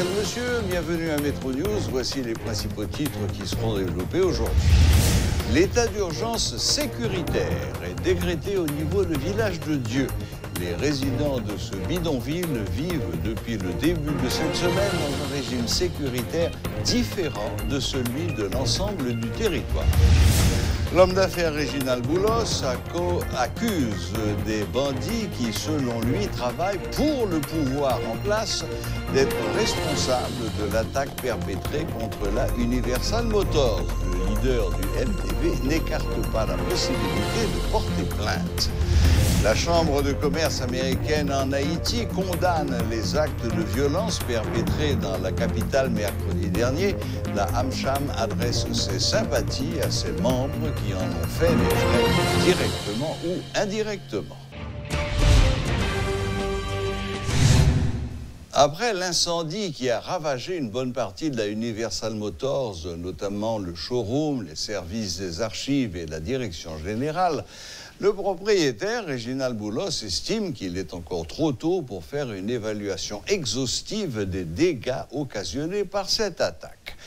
Mesdemoiselles, Messieurs, bienvenue à Metro News. Voici les principaux titres qui seront développés aujourd'hui. L'état d'urgence sécuritaire est décrété au niveau du village de Dieu. Les résidents de ce bidonville vivent depuis le début de cette semaine dans un régime sécuritaire différent de celui de l'ensemble du territoire. L'homme d'affaires Réginald Boulos accuse des bandits qui, selon lui, travaillent pour le pouvoir en place d'être responsables de l'attaque perpétrée contre la Universal Motors. Le leader du MTV n'écarte pas la possibilité de porter plainte. La Chambre de commerce américaine en Haïti condamne les actes de violence perpétrés dans la capitale mercredi dernier. La AmCham adresse ses sympathies à ses membres qui en ont fait les frais directement ou indirectement. Après l'incendie qui a ravagé une bonne partie de la Universal Motors, notamment le showroom, les services des archives et la direction générale, le propriétaire, Réginald Boulos, estime qu'il est encore trop tôt pour faire une évaluation exhaustive des dégâts occasionnés par cette attaque.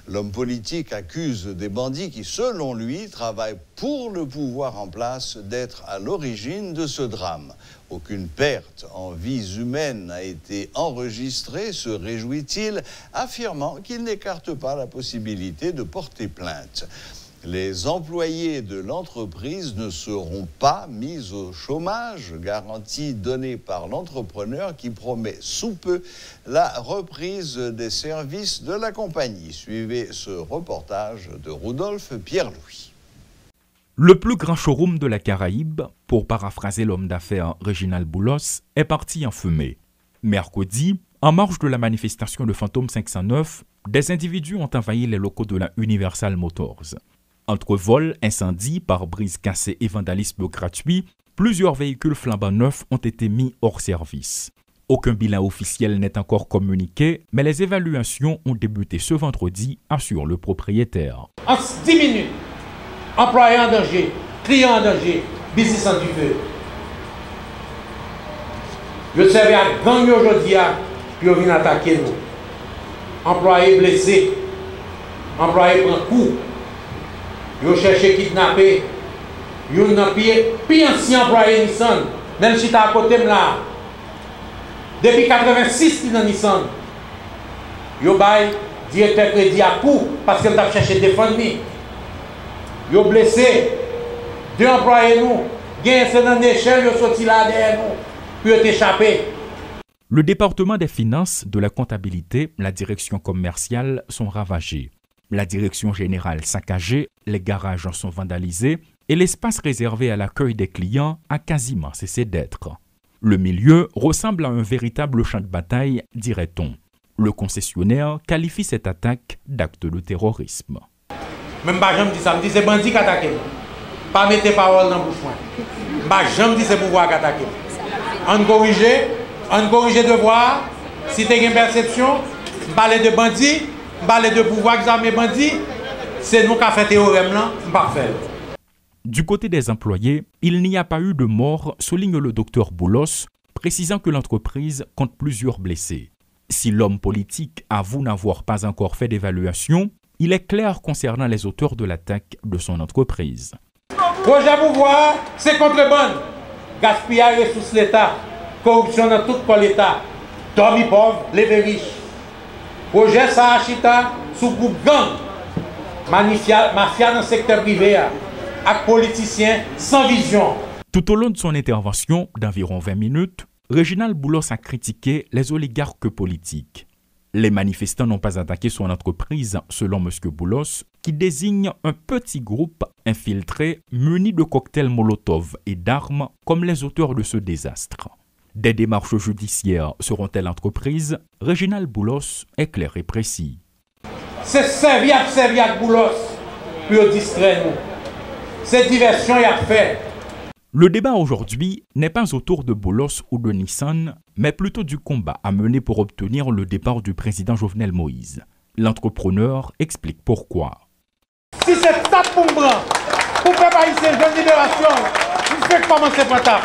L'homme politique accuse des bandits qui, selon lui, travaillent pour le pouvoir en place d'être à l'origine de ce drame. Aucune perte en vies humaines n'a été enregistrée, se réjouit-il, affirmant qu'il n'écarte pas la possibilité de porter plainte. Les employés de l'entreprise ne seront pas mis au chômage, garantie donnée par l'entrepreneur qui promet sous peu la reprise des services de la compagnie. Suivez ce reportage de Rudolph Pierre-Louis. Le plus grand showroom de la Caraïbe, pour paraphraser l'homme d'affaires Réginald Boulos, est parti en fumée. Mercredi, en marge de la manifestation de Fantôme 509, des individus ont envahi les locaux de la Universal Motors. Entre vols, incendies, pare-brise cassés et vandalisme gratuit, plusieurs véhicules flambant neufs ont été mis hors service. Aucun bilan officiel n'est encore communiqué, mais les évaluations ont débuté ce vendredi, assure le propriétaire. En 10 minutes, employés en danger, clients en danger, business en du feu. Je servais à gang aujourd'hui, puis ils viennent attaquer nous. Employés blessés, employés prennent coup. Ils cherché kidnapper. Ils ont pire ancien employé Nissan. Même si tu à côté de là. Depuis 86, ils sont dans Nissan. Ils ont directeur crédit à coup parce qu'ils ont cherché défendre. Ils ont blessé. 2 employés nous. Ils sont dans l'échelle, ils sont sortis là derrière nous. Puis ils ont échappé. Le département des finances, de la comptabilité, la direction commerciale sont ravagés. La direction générale saccagée, les garages sont vandalisés et l'espace réservé à l'accueil des clients a quasiment cessé d'être. Le milieu ressemble à un véritable champ de bataille, dirait-on. Le concessionnaire qualifie cette attaque d'acte de terrorisme. Même pas je me dis ça, me dis c'est bandit qui attaque. Pas mettre parole dans la bouche. Pas je me dis c'est pouvoir qui attaque. On corrige devoir. Si tu as une perception, parler de bandits. Parler de pouvoir examiner bandits, c'est nous qui avons fait théorème là, parfait. Du côté des employés, il n'y a pas eu de mort, souligne le docteur Boulos, précisant que l'entreprise compte plusieurs blessés. Si l'homme politique avoue n'avoir pas encore fait d'évaluation, il est clair concernant les auteurs de l'attaque de son entreprise. Projet pouvoir, c'est contrebande, gaspillage des ressources de l'État, corruption dans tout l'État, dormi pauvre, lever riche. Projet Sahachita sous groupe gang, mafia dans le secteur privé, avec politiciens sans vision. Tout au long de son intervention d'environ 20 minutes, Réginald Boulos a critiqué les oligarques politiques. Les manifestants n'ont pas attaqué son entreprise, selon M. Boulos, qui désigne un petit groupe infiltré muni de cocktails Molotov et d'armes comme les auteurs de ce désastre. Des démarches judiciaires seront-elles entreprises? Réginald Boulos est clair et précis. C'est serviette Boulos, puis distrait nous. C'est diversion y a fait. Le débat aujourd'hui n'est pas autour de Boulos ou de Nissan, mais plutôt du combat à mener pour obtenir le départ du président Jovenel Moïse. L'entrepreneur explique pourquoi. Si c'est ça pour me prendre, pour faire haïtien jeune libération, il faut commencer par ça.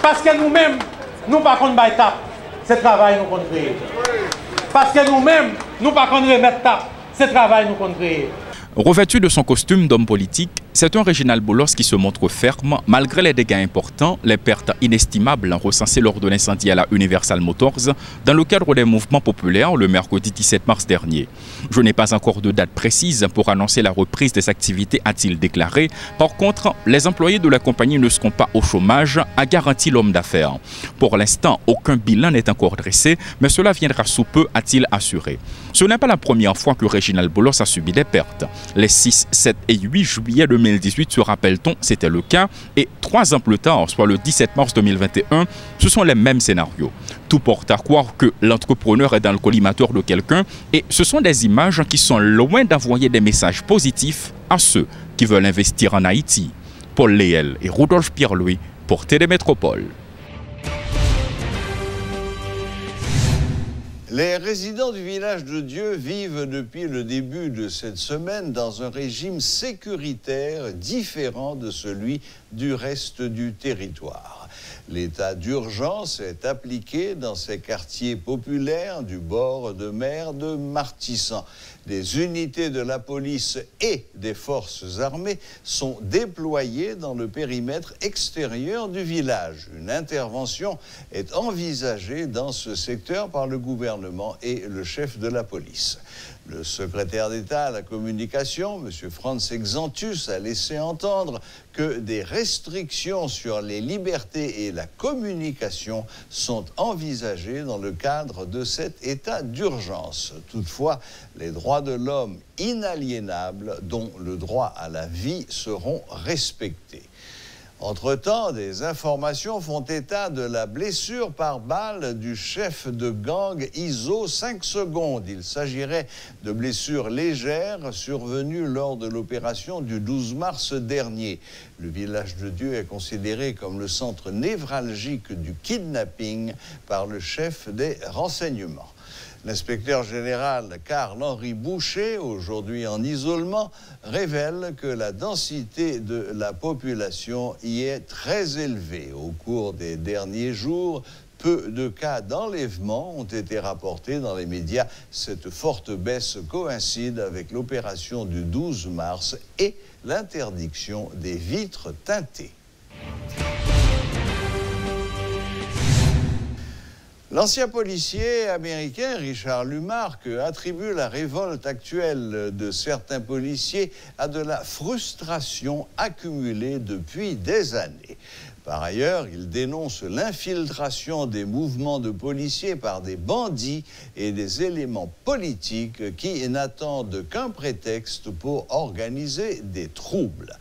Parce que nous-mêmes, nous par contre, c'est travail nous qu'on crée. Parce que nous-mêmes, nous ne pouvons pas remettre tape. C'est travail nous qu'on crée. Revêtu de son costume d'homme politique, c'est un Réginald Boulos qui se montre ferme malgré les dégâts importants, les pertes inestimables recensées lors de l'incendie à la Universal Motors dans le cadre des mouvements populaires le mercredi 17 mars dernier. Je n'ai pas encore de date précise pour annoncer la reprise des activités, a-t-il déclaré. Par contre, les employés de la compagnie ne seront pas au chômage, a garanti l'homme d'affaires. Pour l'instant, aucun bilan n'est encore dressé, mais cela viendra sous peu, a-t-il assuré. Ce n'est pas la première fois que Réginald Boulos a subi des pertes. Les 6, 7 et 8 juillet 2018, se rappelle-t-on, c'était le cas. Et 3 ans plus tard, soit le 17 mars 2021, ce sont les mêmes scénarios. Tout porte à croire que l'entrepreneur est dans le collimateur de quelqu'un. Et ce sont des images qui sont loin d'envoyer des messages positifs à ceux qui veulent investir en Haïti. Paul Léel et Rodolphe Pierre-Louis pour Télémétropole. Les résidents du village de Dieu vivent depuis le début de cette semaine dans un régime sécuritaire différent de celui du reste du territoire. L'état d'urgence est appliqué dans ces quartiers populaires du bord de mer de Martissan. Des unités de la police et des forces armées sont déployées dans le périmètre extérieur du village. Une intervention est envisagée dans ce secteur par le gouvernement et le chef de la police. Le secrétaire d'État à la communication, M. Franz Exantus, a laissé entendre que des restrictions sur les libertés et la communication sont envisagées dans le cadre de cet état d'urgence. Toutefois, les droits de l'homme inaliénables, dont le droit à la vie, seront respectés. Entre-temps, des informations font état de la blessure par balle du chef de gang ISO 5 secondes. Il s'agirait de blessures légères survenues lors de l'opération du 12 mars dernier. Le village de Dieu est considéré comme le centre névralgique du kidnapping par le chef des renseignements. L'inspecteur général Karl-Henri Boucher, aujourd'hui en isolement, révèle que la densité de la population y est très élevée. Au cours des derniers jours, peu de cas d'enlèvement ont été rapportés dans les médias. Cette forte baisse coïncide avec l'opération du 12 mars et l'interdiction des vitres teintées. L'ancien policier américain Richard Lumarque attribue la révolte actuelle de certains policiers à de la frustration accumulée depuis des années. Par ailleurs, il dénonce l'infiltration des mouvements de policiers par des bandits et des éléments politiques qui n'attendent qu'un prétexte pour organiser des troubles.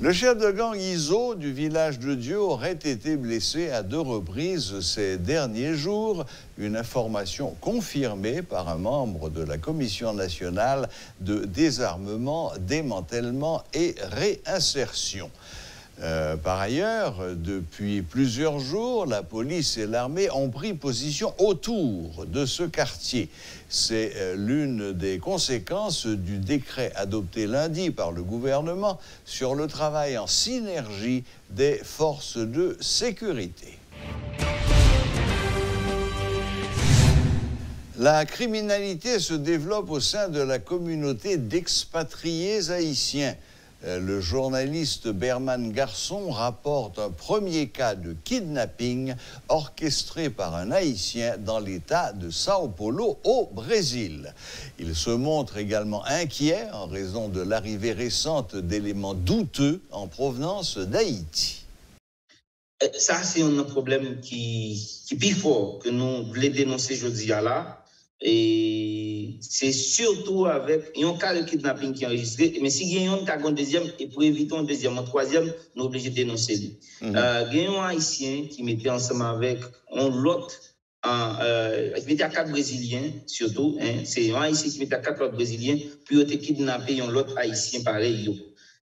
Le chef de gang ISO du village de Dieu aurait été blessé à 2 reprises ces derniers jours. Une information confirmée par un membre de la Commission nationale de désarmement, démantèlement et réinsertion. Par ailleurs, depuis plusieurs jours, la police et l'armée ont pris position autour de ce quartier. C'est l'une des conséquences du décret adopté lundi par le gouvernement sur le travail en synergie des forces de sécurité. La criminalité se développe au sein de la communauté d'expatriés haïtiens. Le journaliste Berman Garçon rapporte un premier cas de kidnapping orchestré par un Haïtien dans l'État de Sao Paulo au Brésil. Il se montre également inquiet en raison de l'arrivée récente d'éléments douteux en provenance d'Haïti. Ça, c'est un problème qui est plus fort que nous voulons dénoncer aujourd'hui là. Et c'est surtout avec un cas de kidnapping qui est enregistré. Mais si il y a un cas de deuxième, et pour éviter un deuxième, un troisième, nous sommes obligés de dénoncer. Il y a un Haïtien qui mettait ensemble avec un autre, qui mettait à 4 Brésiliens, surtout. Hein, c'est un Haïtien qui mettait à 4 autres Brésiliens, puis il a kidnappé un autre Haïtien pareil.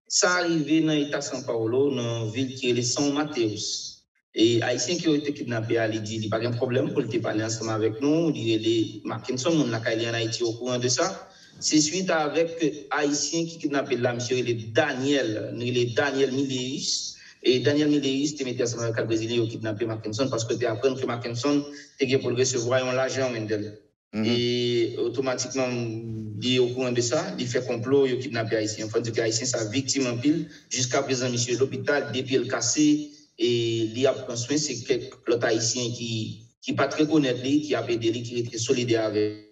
Ça arrivé dans l'État de São Paulo, dans une ville qui est São Mateus. Et Haïtiens qui ont été kidnappés, il dit, il n'y a pas de problème pour te parler ensemble avec nous. Il est Mackinson, on a en Haïti au courant de ça. C'est suite avec Haïtiens qui kidnappé là, monsieur, il est Daniel Miléus. Et Daniel Mileris te mettait ensemble avec le Brésilien qui kidnappé Mackinson parce que tu apprends que Mackinson était pour recevoir l'argent Wendell. Et automatiquement, il est au courant de ça, il fait complot, il kidnappe Haïtien. Enfin, que Haïtien, sa victime en pile. Jusqu'à présent, monsieur l'hôpital, depuis le cassé, et il a pris soin, c'est l'autre Haïtien qui pas très connaître lui, qui a aidé lui, qui était solidaire avec.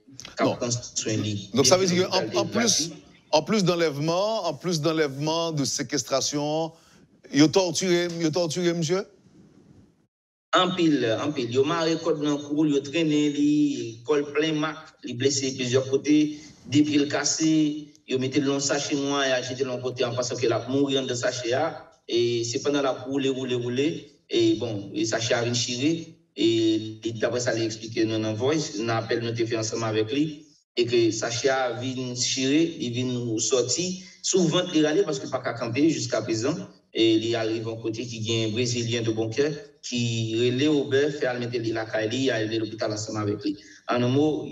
Donc ça veut dire qu'en plus d'enlèvement, de séquestration, il a torturé, monsieur? En pile. Il a marqué code dans le cours, il a traîné, il a collé plein mac, il a blessé plusieurs côtés, depuis le cassé, il a mis le long sachet noir et a jeté l'autre côté en pensant qu'il a mouru dans le sachet. Et c'est pendant la rouler. Et bon, le sachet a rinchiré. Et d'après ça, il a expliqué dans un voice, on a appelé notre fait ensemble avec lui. Et que sachet a vient chirer, il vient sortir. Souvent, il est allé parce qu'il n'a pas qu'à camper jusqu'à présent. Et il arrive à côté qui est un Brésilien de bon cœur qui relève au beurre, fait mettre la caille, il a allé à l'hôpital ensemble avec lui. En un mot,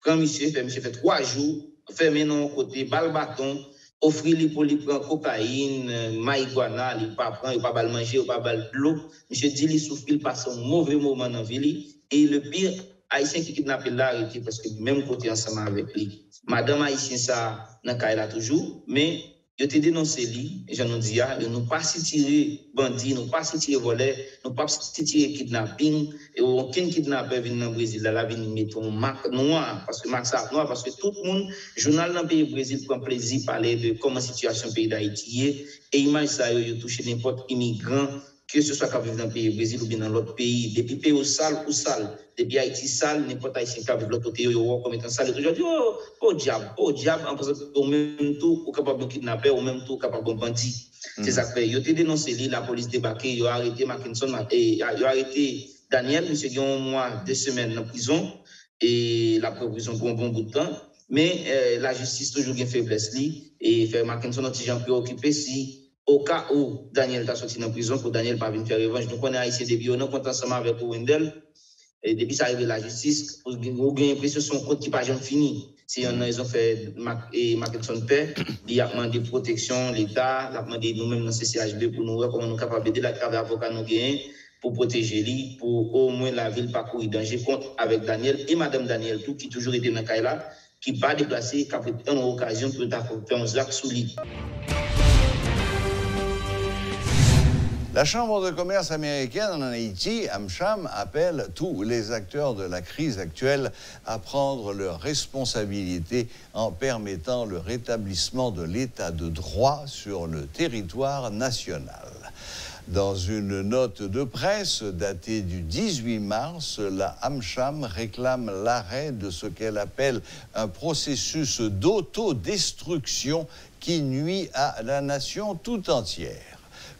quand monsieur fait 3 jours, fermé dans côté, balle bâton, offrir lui pour lui prendre cocaïne, marijuana, il pas prendre, il pas mal manger, il pas mal de l'eau. Monsieur dit, il souffre, il passe un mauvais moment dans la ville. Et le pire, Haïtien qui kidnappe là, arrêté parce que même côté ensemble avec lui. Madame Haïtien, ça, dans la là toujours, mais je t'ai dénoncé lui, et j'en ai dit, nous ne pas si tirer bandit, nous ne pas si tirer volet, nous ne pas si tirer kidnapping, et aucun kidnappeur vient dans le Brésil, là, vient mettre un marque noir, parce que marque ça noir, parce que tout le monde, journal dans le pays Brésil prend plaisir à parler de comment la situation du pays d'Haïti est, et image ça, il touche n'importe immigrant, que ce soit qui vit dans le pays Brésil ou bien dans l'autre pays, depuis pays au sale ou sale, depuis Haïti sale, n'importe Haïtien qui vit de l'autre côté, il voit comme étant sale, toujours dit, oh diable, en pensant au même tour, ou capable de kidnapper, au même tour, capable de bandit. C'est ça que fait. Il a été dénoncé, la police débarqué, il a arrêté Mackinson, il a arrêté Daniel, monsieur Guillaume, un mois, 2 semaines en prison, et la prison pour un bon bout de temps. Mais la justice toujours une faiblesse, et fait Mackinson un petit gens préoccupé si. Au cas où Daniel est sorti de prison, pour Daniel pas venir faire revanche, nous connaissons Haïtien depuis, on est content ensemble avec Wendell. Et depuis ça arrive la justice, on a l'impression que son compte qui n'est pas jamais fini. Si ils ont fait Mackinson paix, il a demandé protection, l'État, il a demandé nous-mêmes dans le CCHB pour nous voir comment nous sommes capables d'aider l'avocat nous gagner pour protéger lui, pour au moins la ville pas courir danger contre avec Daniel et Madame Daniel, tout qui toujours été dans le cas là, qui pas déplacé, qui a pris une occasion pour faire un acte sous lui. La Chambre de commerce américaine en Haïti, AmCham, appelle tous les acteurs de la crise actuelle à prendre leurs responsabilités en permettant le rétablissement de l'état de droit sur le territoire national. Dans une note de presse datée du 18 mars, la AmCham réclame l'arrêt de ce qu'elle appelle un processus d'autodestruction qui nuit à la nation tout entière.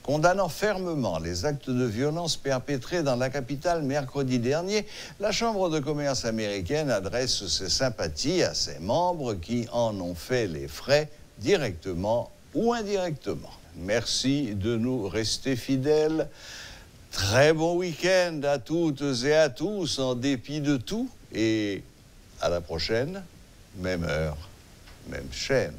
Condamnant fermement les actes de violence perpétrés dans la capitale mercredi dernier, la Chambre de commerce américaine adresse ses sympathies à ses membres qui en ont fait les frais directement ou indirectement. Merci de nous rester fidèles. Très bon week-end à toutes et à tous en dépit de tout et à la prochaine, même heure, même chaîne.